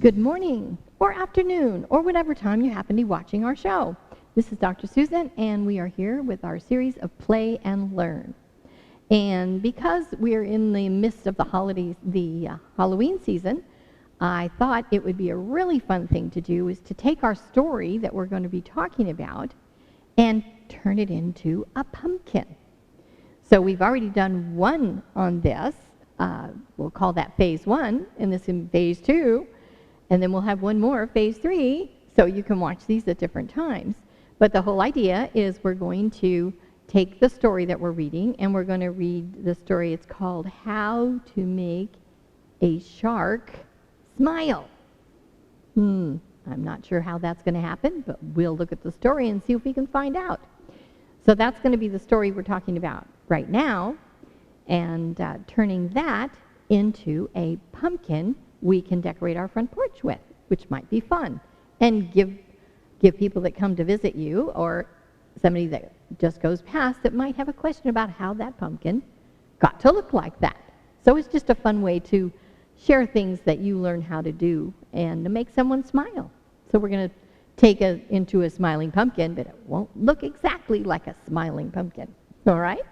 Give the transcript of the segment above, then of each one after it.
Good morning, or afternoon, or whatever time you happen to be watching our show. This is Dr. Susan, and we are here with our series of Play and Learn. And because we're in the midst of the holidays, the Halloween season, I thought it would be a really fun thing to do is to take our story that we're going to be talking about and turn it into a pumpkin. So we've already done one on this. We'll call that phase 1, and this in phase 2. And then we'll have one more, phase 3, so you can watch these at different times. But the whole idea is we're going to take the story that we're reading, and we're going to read the story. It's called How to Make a Shark Smile. I'm not sure how that's going to happen, but we'll look at the story and see if we can find out. So that's going to be the story we're talking about right now, and turning that into a pumpkin we can decorate our front porch with, which might be fun, and give people that come to visit you or somebody that just goes past that might have a question about how that pumpkin got to look like that. So it's just a fun way to share things that you learn how to do and to make someone smile. So we're going to take it into a smiling pumpkin, but it won't look exactly like a smiling pumpkin. All right?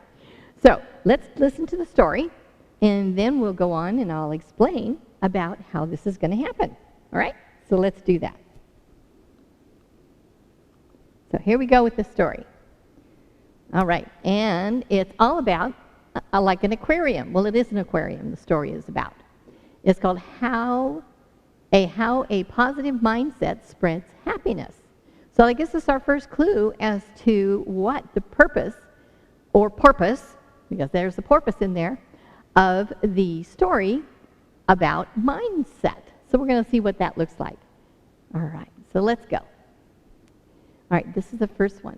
So let's listen to the story, and then we'll go on and I'll explain about how this is going to happen. All right? So let's do that. So here we go with the story. All right. And it's all about like an aquarium. Well, it is an aquarium the story is about. It's called How a Positive Mindset Spreads Happiness. So I guess this is our first clue as to what the purpose, because there's a porpoise in there, of the story about mindset. So we're going to see what that looks like. All right, so let's go. All right, this is the first one.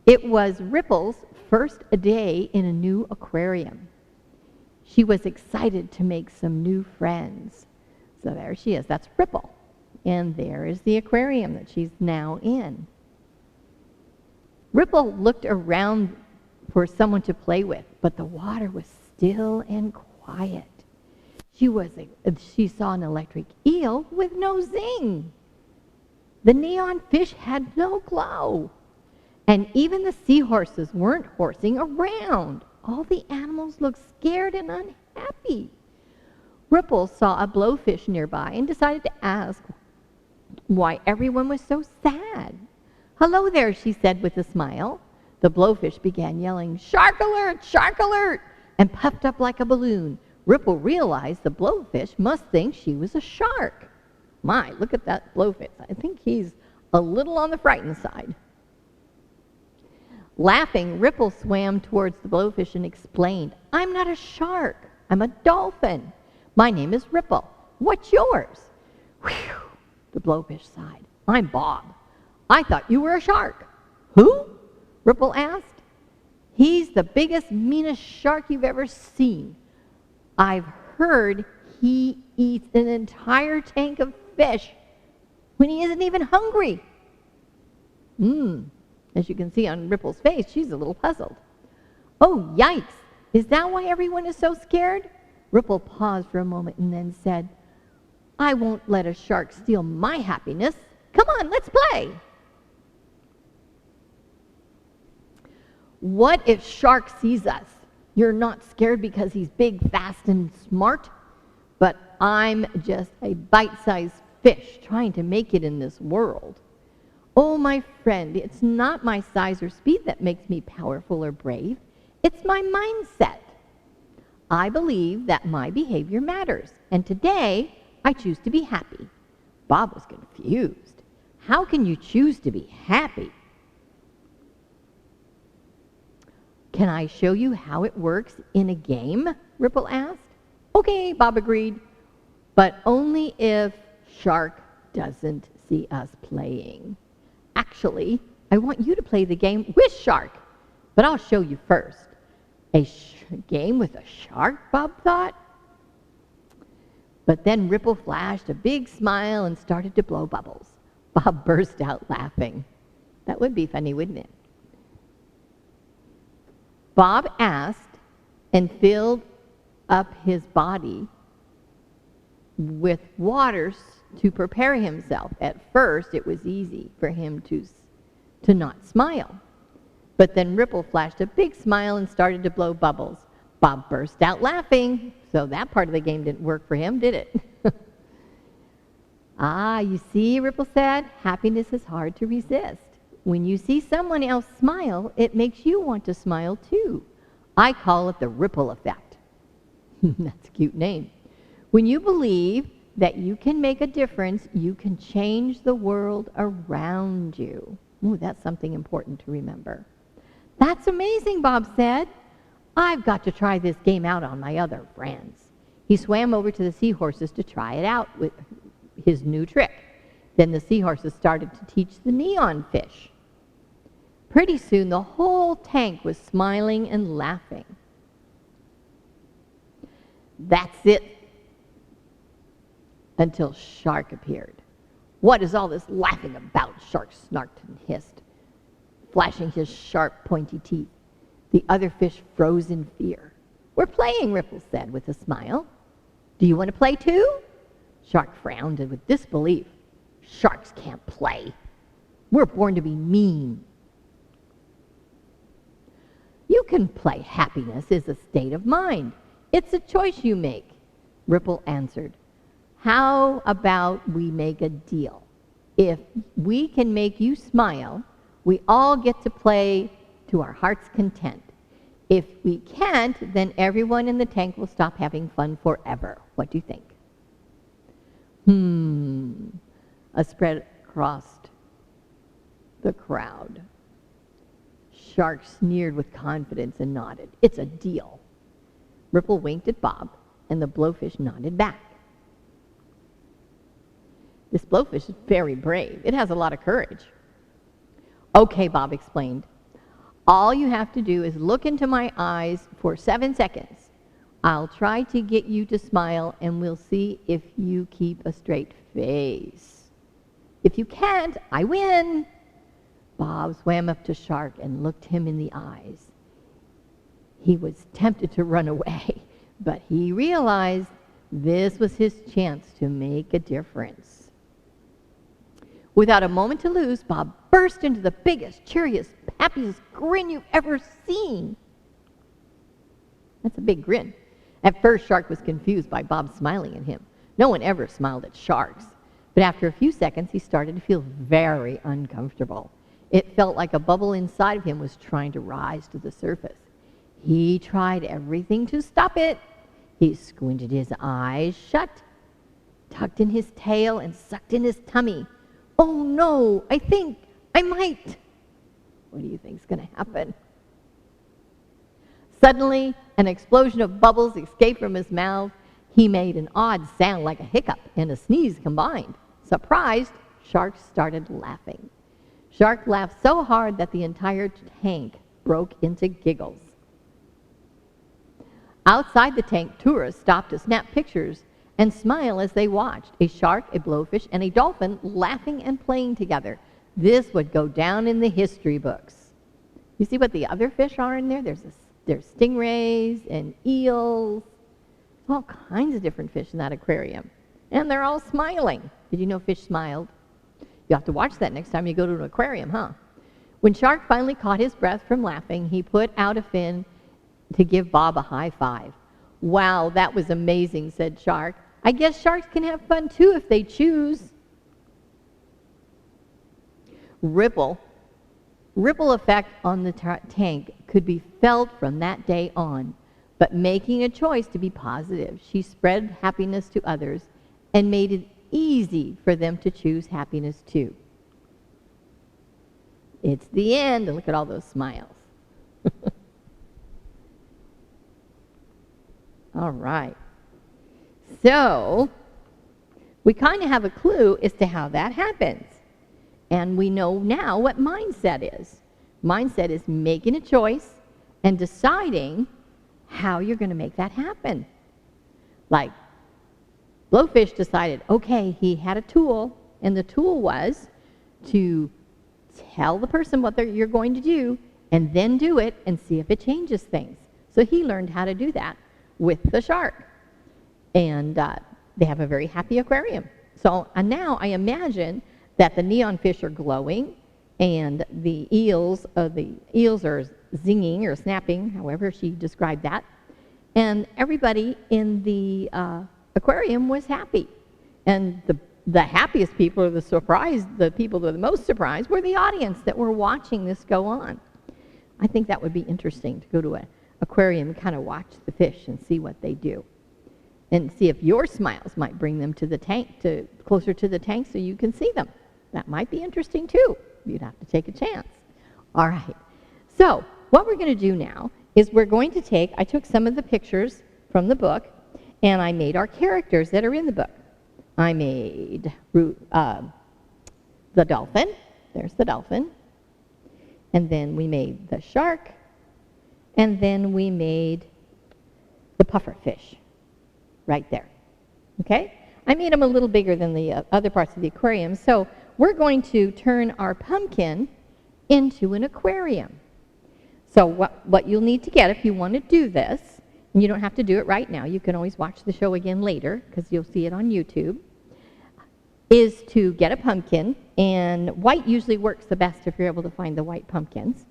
It was Ripple's first day in a new aquarium. She was excited to make some new friends. So there she is. That's Ripple. And there is the aquarium that she's now in. Ripple looked around for someone to play with, but the water was still and quiet. She saw an electric eel with no zing. The neon fish had no glow. And even the seahorses weren't horsing around. All the animals looked scared and unhappy. Ripple saw a blowfish nearby and decided to ask why everyone was so sad. "Hello there," she said with a smile. The blowfish began yelling, "Shark alert! Shark alert!" and puffed up like a balloon. Ripple realized the blowfish must think she was a shark. My, look at that blowfish. I think he's a little on the frightened side. Laughing, Ripple swam towards the blowfish and explained, "I'm not a shark. I'm a dolphin. My name is Ripple. What's yours?" "Whew," the blowfish sighed. "I'm Bob. I thought you were a shark." "Who?" Ripple asked. "He's the biggest, meanest shark you've ever seen. I've heard he eats an entire tank of fish when he isn't even hungry." As you can see on Ripple's face, she's a little puzzled. "Oh, yikes. Is that why everyone is so scared?" Ripple paused for a moment and then said, "I won't let a shark steal my happiness. Come on, let's play." What if Shark sees us? You're not scared because he's big, fast, and smart, but I'm just a bite-sized fish trying to make it in this world. Oh, my friend, it's not my size or speed that makes me powerful or brave. It's my mindset. I believe that my behavior matters, and today I choose to be happy. Bob was confused. How can you choose to be happy? "Can I show you how it works in a game?" Ripple asked. "Okay," Bob agreed, "but only if Shark doesn't see us playing. Actually, I want you to play the game with Shark, but I'll show you first." A game with a shark, Bob thought. But then Ripple flashed a big smile and started to blow bubbles. Bob burst out laughing. That would be funny, wouldn't it? Bob asked and filled up his body with water to prepare himself. At first, it was easy for him to not smile. But then Ripple flashed a big smile and started to blow bubbles. Bob burst out laughing, so that part of the game didn't work for him, did it? Ah, you see, Ripple said, happiness is hard to resist. When you see someone else smile, it makes you want to smile too. I call it the ripple effect. That's a cute name. When you believe that you can make a difference, you can change the world around you. Ooh, that's something important to remember. That's amazing, Bob said. I've got to try this game out on my other friends. He swam over to the seahorses to try it out with his new trick. Then the seahorses started to teach the neon fish. Pretty soon, the whole tank was smiling and laughing. That's it. Until Shark appeared. What is all this laughing about? Shark snarked and hissed, flashing his sharp, pointy teeth. The other fish froze in fear. We're playing, Ripple said with a smile. Do you want to play too? Shark frowned with disbelief. Sharks can't play. We're born to be mean. You can play. Happiness is a state of mind. It's a choice you make, Ripple answered. How about we make a deal? If we can make you smile, we all get to play to our heart's content. If we can't, then everyone in the tank will stop having fun forever. What do you think? A spread crossed the crowd. Shark sneered with confidence and nodded. It's a deal. Ripple winked at Bob, and the blowfish nodded back. This blowfish is very brave. It has a lot of courage. Okay, Bob explained. All you have to do is look into my eyes for 7 seconds. I'll try to get you to smile, and we'll see if you keep a straight face. If you can't, I win. Bob swam up to Shark and looked him in the eyes. He was tempted to run away, but he realized this was his chance to make a difference. Without a moment to lose, Bob burst into the biggest, cheeriest, happiest grin you've ever seen. That's a big grin. At first, Shark was confused by Bob smiling at him. No one ever smiled at sharks. But after a few seconds, he started to feel very uncomfortable. It felt like a bubble inside of him was trying to rise to the surface. He tried everything to stop it. He squinted his eyes shut, tucked in his tail, and sucked in his tummy. Oh no, I think I might. What do you think's going to happen? Suddenly, an explosion of bubbles escaped from his mouth. He made an odd sound like a hiccup and a sneeze combined. Surprised, Shark started laughing. Shark laughed so hard that the entire tank broke into giggles. Outside the tank, tourists stopped to snap pictures and smile as they watched. A shark, a blowfish, and a dolphin laughing and playing together. This would go down in the history books. You see what the other fish are in there? There's stingrays and eels. All kinds of different fish in that aquarium. And they're all smiling. Did you know fish smiled? You have to watch that next time you go to an aquarium, huh? When Shark finally caught his breath from laughing, he put out a fin to give Bob a high five. Wow, that was amazing, said Shark. I guess sharks can have fun too if they choose. Ripple effect on the tank could be felt from that day on, but making a choice to be positive, she spread happiness to others and made it easy for them to choose happiness too. It's the end, and look at all those smiles. All right. So, we kind of have a clue as to how that happens. And we know now what mindset is. Mindset is making a choice and deciding how you're going to make that happen. Like, Blowfish decided, okay, he had a tool, and the tool was to tell the person what you're going to do, and then do it and see if it changes things. So he learned how to do that with the shark. And they have a very happy aquarium. So now I imagine that the neon fish are glowing and the eels are zinging or snapping, however she described that. And everybody in the aquarium was happy. And the happiest people, or the people that were the most surprised, were the audience that were watching this go on. I think that would be interesting to go to an aquarium and kind of watch the fish and see what they do. And see if your smiles might bring them to the tank, closer to the tank so you can see them. That might be interesting too. You'd have to take a chance. All right. So what we're going to do now is I took some of the pictures from the book, and I made our characters that are in the book. I made the dolphin. There's the dolphin. And then we made the shark. And then we made the pufferfish right there. Okay? I made them a little bigger than the other parts of the aquarium. So we're going to turn our pumpkin into an aquarium. So what you'll need to get if you want to do this, and you don't have to do it right now, you can always watch the show again later because you'll see it on YouTube, is to get a pumpkin, and white usually works the best if you're able to find the white pumpkins.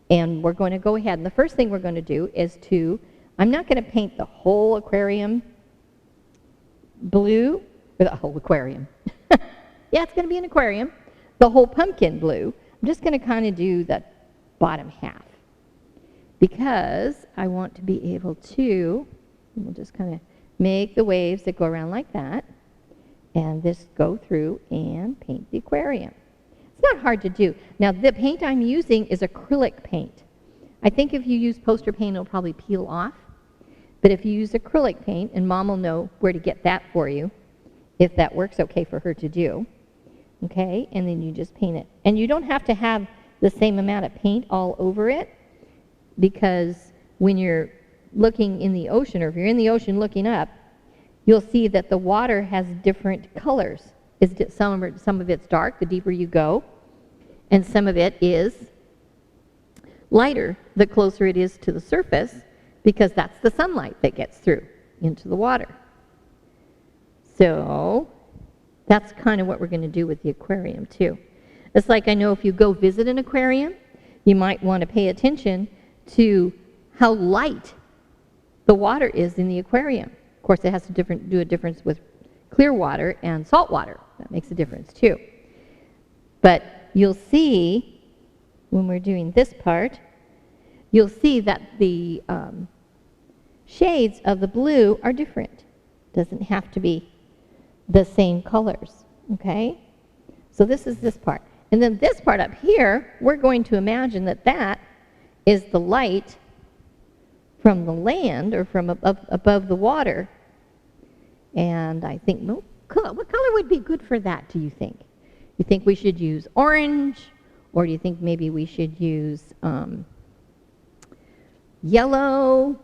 And we're going to go ahead, and the first thing we're going to do is I'm not going to paint the whole aquarium blue, or the whole aquarium. Yeah, it's going to be an aquarium. The whole pumpkin blue. I'm just going to kind of do the bottom half because I want to be able to, we'll just kind of make the waves that go around like that, and this go through and paint the aquarium. It's not hard to do. Now, the paint I'm using is acrylic paint. I think if you use poster paint, it'll probably peel off. But if you use acrylic paint, and Mom will know where to get that for you, if that works okay for her to do. Okay, and then you just paint it. And you don't have to have the same amount of paint all over it, because when you're looking in the ocean, or if you're in the ocean looking up, you'll see that the water has different colors. Some of it's dark, the deeper you go, and some of it is lighter the closer it is to the surface, because that's the sunlight that gets through into the water. So that's kind of what we're going to do with the aquarium too. It's like, I know if you go visit an aquarium, you might want to pay attention to how light the water is in the aquarium. Of course, it has to do a difference with clear water and salt water. That makes a difference too. But you'll see, when we're doing this part, you'll see that the shades of the blue are different. Doesn't have to be the same colors, okay? So this is this part. And then this part up here, we're going to imagine that that is the light from the land, or from above the water. And I think, well, what color would be good for that, do you think? You think we should use orange, or do you think maybe we should use yellow?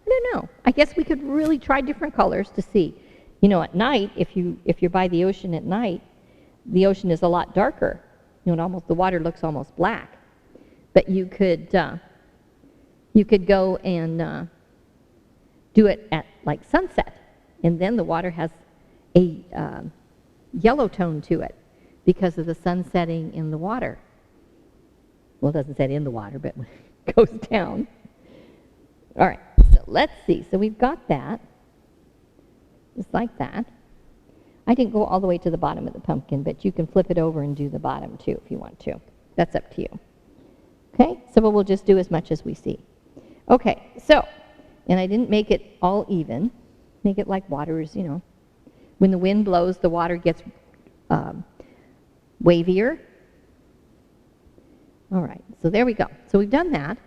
I don't know. I guess we could really try different colors to see. You know, at night, if you're by the ocean at night, the ocean is a lot darker. You know, the water looks almost black. But you could go and do it at like sunset, and then the water has a yellow tone to it because of the sun setting in the water. Well, it doesn't set in the water, but it goes down. All right, so let's see. So we've got that, just like that. I didn't go all the way to the bottom of the pumpkin, but you can flip it over and do the bottom too if you want to. That's up to you. Okay, so we'll just do as much as we see. Okay, so, and I didn't make it all even. Make it like waters, you know. When the wind blows, the water gets wavier. All right, so there we go. So we've done that.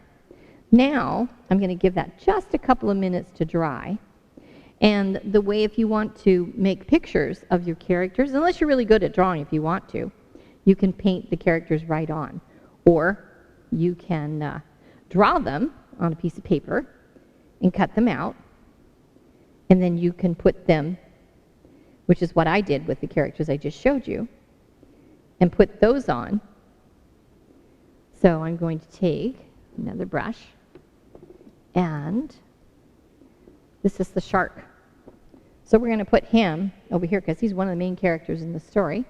Now, I'm going to give that just a couple of minutes to dry. And the way, if you want to make pictures of your characters, unless you're really good at drawing if you want to, you can paint the characters right on. Or you can draw them on a piece of paper and cut them out. And then you can put them, which is what I did with the characters I just showed you, and put those on. So I'm going to take another brush, and this is the shark. So we're going to put him over here because he's one of the main characters in the story.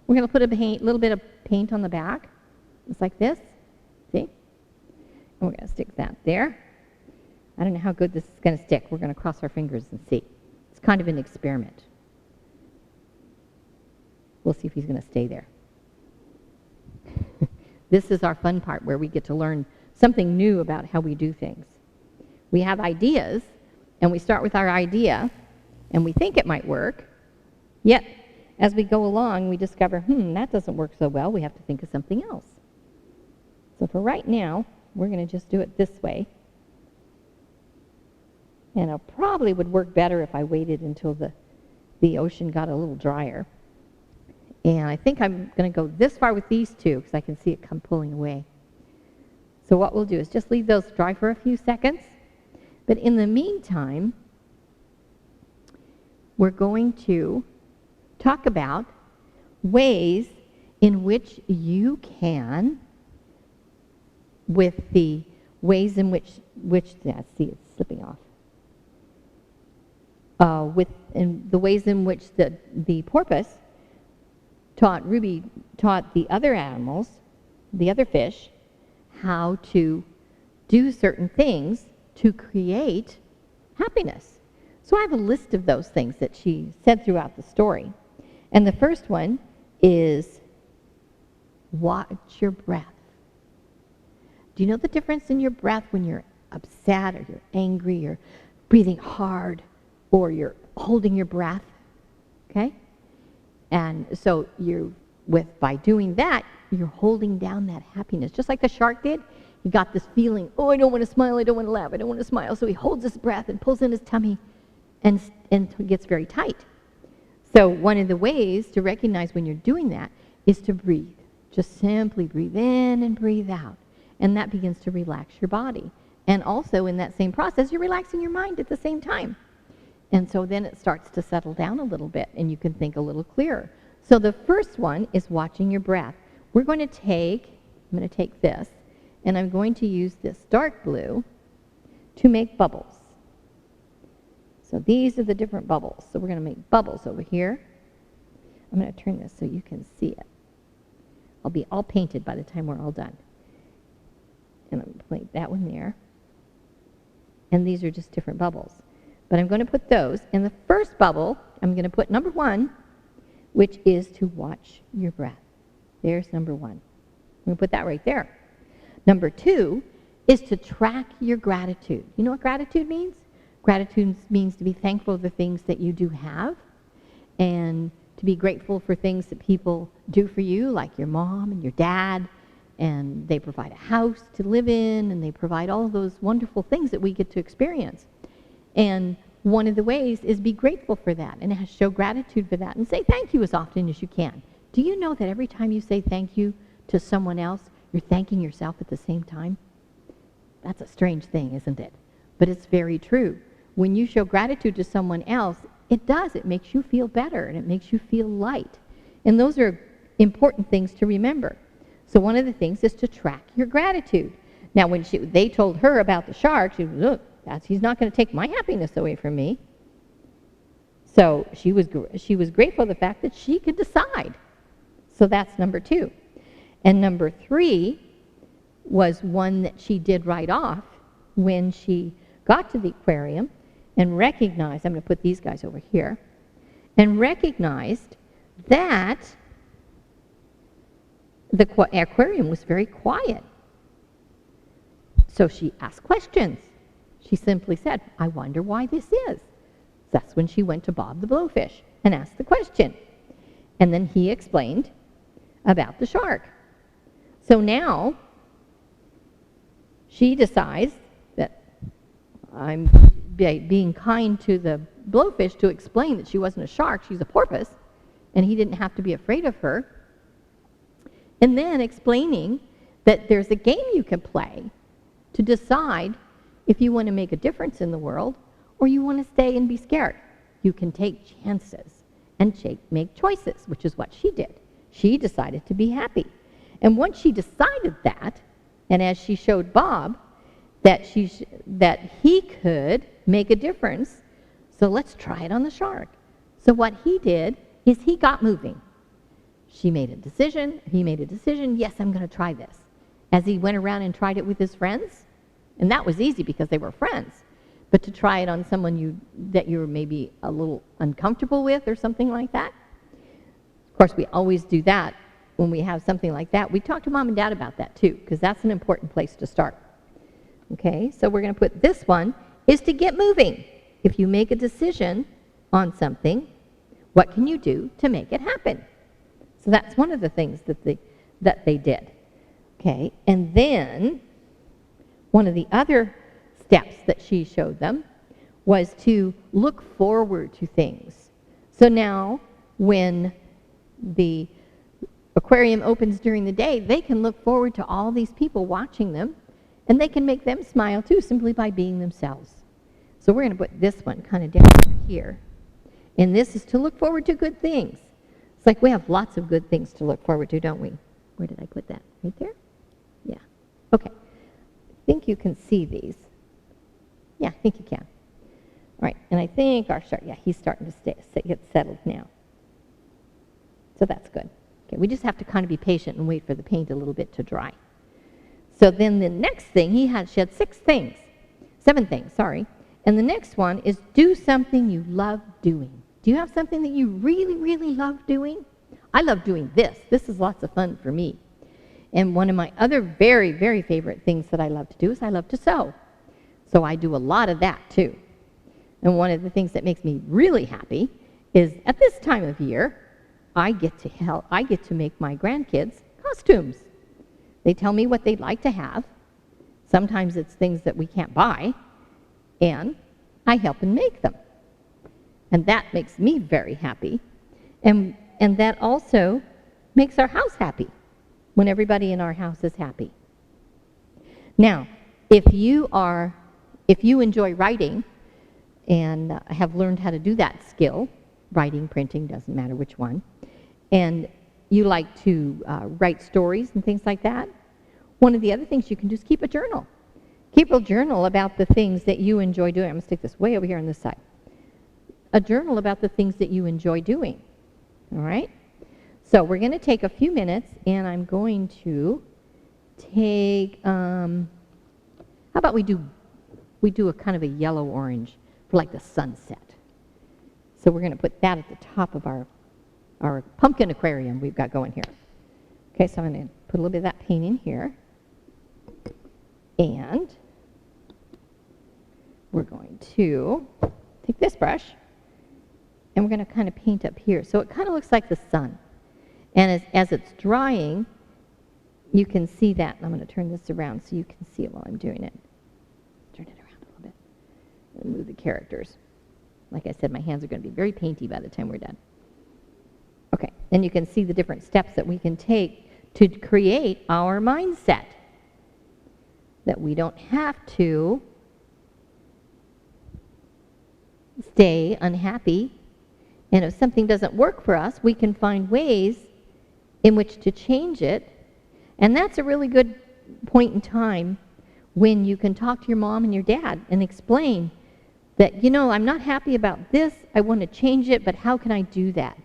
We're going to put a little bit of paint on the back, just like this. See? And we're going to stick that there. I don't know how good this is going to stick. We're going to cross our fingers and see. It's kind of an experiment. We'll see if he's going to stay there. This is our fun part where we get to learn something new about how we do things. We have ideas, and we start with our idea, and we think it might work. Yet, as we go along, we discover, that doesn't work so well. We have to think of something else. So for right now, we're going to just do it this way. And it probably would work better if I waited until the ocean got a little drier. And I think I'm going to go this far with these two because I can see it come pulling away. So what we'll do is just leave those dry for a few seconds. But in the meantime, we're going to talk about ways in which you can, with the ways in which yeah, see, it's slipping off. In the ways in which the porpoise Ruby taught the other animals, the other fish, how to do certain things to create happiness. So I have a list of those things that she said throughout the story. And the first one is watch your breath. Do you know the difference in your breath when you're upset or you're angry, you're breathing hard, or you're holding your breath? Okay? And so by doing that, you're holding down that happiness. Just like the shark did, he got this feeling, I don't want to smile, I don't want to laugh, I don't want to smile. So he holds his breath and pulls in his tummy and gets very tight. So one of the ways to recognize when you're doing that is to breathe. Just simply breathe in and breathe out. And that begins to relax your body. And also in that same process, you're relaxing your mind at the same time. And so then it starts to settle down a little bit and you can think a little clearer. So the first one is watching your breath. I'm going to take this and I'm going to use this dark blue to make bubbles. So these are the different bubbles. So we're going to make bubbles over here. I'm going to turn this so you can see it. I'll be all painted by the time we're all done. And I'm going to place that one there. And these are just different bubbles. But I'm going to put those. In the first bubble, I'm going to put number 1, which is to watch your breath. There's number 1. I'm going to put that right there. Number 2 is to track your gratitude. You know what gratitude means? Gratitude means to be thankful for the things that you do have and to be grateful for things that people do for you, like your mom and your dad, and they provide a house to live in, and they provide all of those wonderful things that we get to experience. And one of the ways is be grateful for that and show gratitude for that and say thank you as often as you can. Do you know that every time you say thank you to someone else, you're thanking yourself at the same time? That's a strange thing, isn't it? But it's very true. When you show gratitude to someone else, it does. It makes you feel better and it makes you feel light. And those are important things to remember. So one of the things is to track your gratitude. Now, when they told her about the shark, she was, look, he's not going to take my happiness away from me. So she was grateful for the fact that she could decide. So that's number 2. And number 3 was one that she did right off when she got to the aquarium and recognized, I'm going to put these guys over here, and recognized that the aquarium was very quiet. So she asked questions. She simply said, I wonder why this is. That's when she went to Bob the blowfish and asked the question. And then he explained about the shark. So now she decides that I'm being kind to the blowfish to explain that she wasn't a shark, she's a porpoise, and he didn't have to be afraid of her. And then explaining that there's a game you can play to decide if you want to make a difference in the world or you want to stay and be scared. You can take chances and make choices, which is what she did. She decided to be happy. And once she decided that, and as she showed Bob that he could make a difference, So let's try it on the shark. So what he did is he got moving. She made a decision. He made a decision. Yes, I'm going to try this. As he went around and tried it with his friends, and that was easy because they were friends. But to try it on someone that you were maybe a little uncomfortable with or something like that. Of course, we always do that when we have something like that. We talk to Mom and Dad about that too, because that's an important place to start. Okay, so we're going to put this one is to get moving. If you make a decision on something, what can you do to make it happen? So that's one of the things that they did. Okay, and then one of the other steps that she showed them was to look forward to things. So now when the aquarium opens during the day, they can look forward to all these people watching them, and they can make them smile too simply by being themselves. So we're going to put this one kind of down here. And this is to look forward to good things. It's like we have lots of good things to look forward to, don't we? Where did I put that? Right there? Yeah. Okay. I think you can see these. Yeah, I think you can. All right. And I think our shark, yeah, he's starting to get settled now. So that's good. Okay, we just have to kind of be patient and wait for the paint a little bit to dry. So then the next thing, she had 7 things, sorry. And the next one is do something you love doing. Do you have something that you really, really love doing? I love doing this. This is lots of fun for me. And one of my other very, very favorite things that I love to do is I love to sew. So I do a lot of that too. And one of the things that makes me really happy is at this time of year, I get to make my grandkids costumes. They tell me what they'd like to have. Sometimes it's things that we can't buy, and I help and make them. And that makes me very happy. And that also makes our house happy when everybody in our house is happy. Now, if you enjoy writing and have learned how to do that skill, writing, printing, doesn't matter which one, and you like to write stories and things like that, one of the other things you can do is keep a journal. Keep a journal about the things that you enjoy doing. I'm going to stick this way over here on this side. A journal about the things that you enjoy doing. All right? So we're going to take a few minutes, and I'm going to take, how about we do a kind of a yellow-orange for like the sunset. So we're going to put that at the top of our pumpkin aquarium we've got going here. Okay, so I'm going to put a little bit of that paint in here. And we're going to take this brush, and we're going to kind of paint up here. So it kind of looks like the sun. And as it's drying, you can see that. And I'm going to turn this around so you can see it while I'm doing it. Turn it around a little bit and move the characters. Like I said, my hands are going to be very painty by the time we're done. Okay, and you can see the different steps that we can take to create our mindset. That we don't have to stay unhappy. And if something doesn't work for us, we can find ways in which to change it. And that's a really good point in time when you can talk to your mom and your dad and explain that, you know, I'm not happy about this, I want to change it, but how can I do that?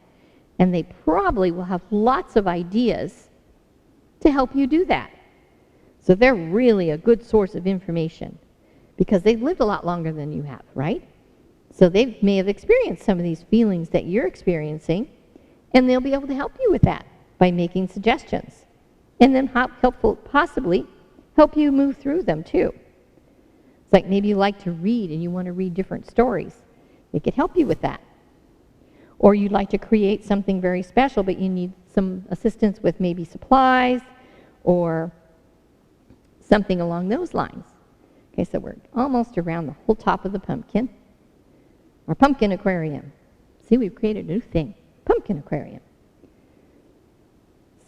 And they probably will have lots of ideas to help you do that. So they're really a good source of information because they've lived a lot longer than you have, right? So they may have experienced some of these feelings that you're experiencing, and they'll be able to help you with that by making suggestions. And then possibly help you move through them too. It's like maybe you like to read and you want to read different stories. They could help you with that. Or you'd like to create something very special, but you need some assistance with maybe supplies or something along those lines. Okay, so we're almost around the whole top of the pumpkin. Our pumpkin aquarium. See, we've created a new thing. Pumpkin aquarium.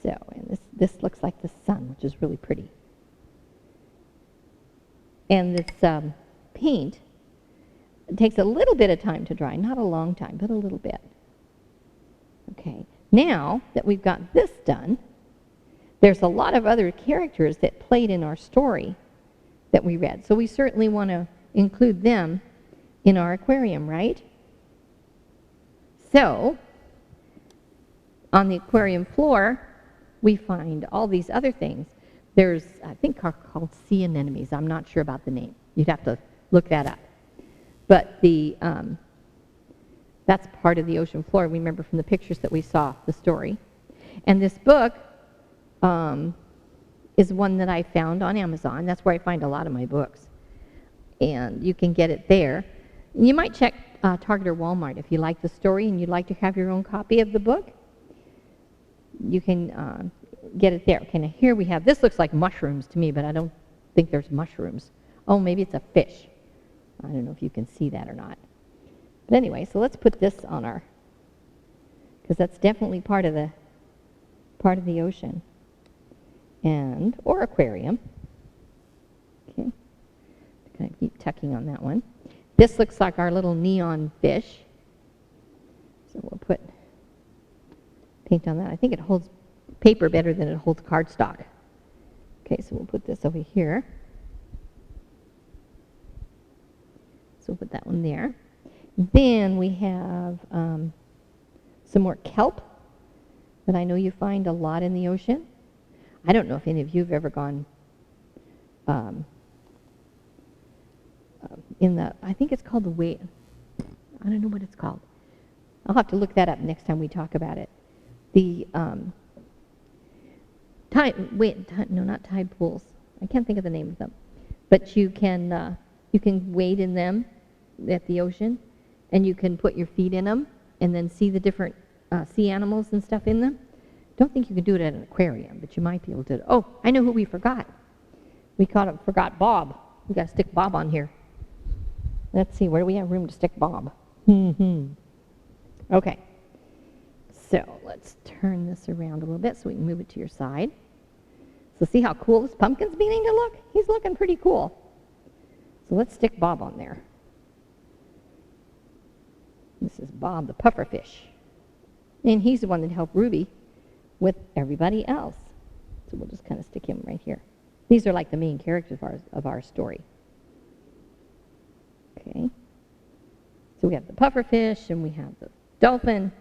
So, and this looks like the sun, which is really pretty. And this paint takes a little bit of time to dry. Not a long time, but a little bit. Okay, now that we've got this done, there's a lot of other characters that played in our story that we read. So we certainly want to include them in our aquarium, right? So, on the aquarium floor, we find all these other things. There's, I think, called sea anemones. I'm not sure about the name. You'd have to look that up. But that's part of the ocean floor. Remember from the pictures that we saw, the story. And this book is one that I found on Amazon. That's where I find a lot of my books. And you can get it there. You might check Target or Walmart if you like the story and you'd like to have your own copy of the book. You can get it there. Okay, now here we have, this looks like mushrooms to me, but I don't think there's mushrooms. Oh, maybe it's a fish. I don't know if you can see that or not. But anyway, so let's put this on our, because that's definitely part of the ocean, or aquarium. Okay, kind of keep tucking on that one. This looks like our little neon fish. So we'll put paint on that. I think it holds paper better than it holds cardstock. Okay, so we'll put this over here. So we'll put that one there. Then we have some more kelp that I know you find a lot in the ocean. I don't know if any of you have ever gone I think it's called the whale. I don't know what it's called. I'll have to look that up next time we talk about it. The not tide pools. I can't think of the name of them. But you can wade in them at the ocean, and you can put your feet in them and then see the different sea animals and stuff in them. Don't think you can do it at an aquarium, but you might be able to. Oh, I know who we forgot. We forgot Bob. We got to stick Bob on here. Let's see, where do we have room to stick Bob? Okay. So let's turn this around a little bit so we can move it to your side. So see how cool this pumpkin's beginning to look? He's looking pretty cool. So let's stick Bob on there. This is Bob the pufferfish. And he's the one that helped Ruby with everybody else. So we'll just kind of stick him right here. These are like the main characters of our story. Okay. So we have the pufferfish and we have the dolphin.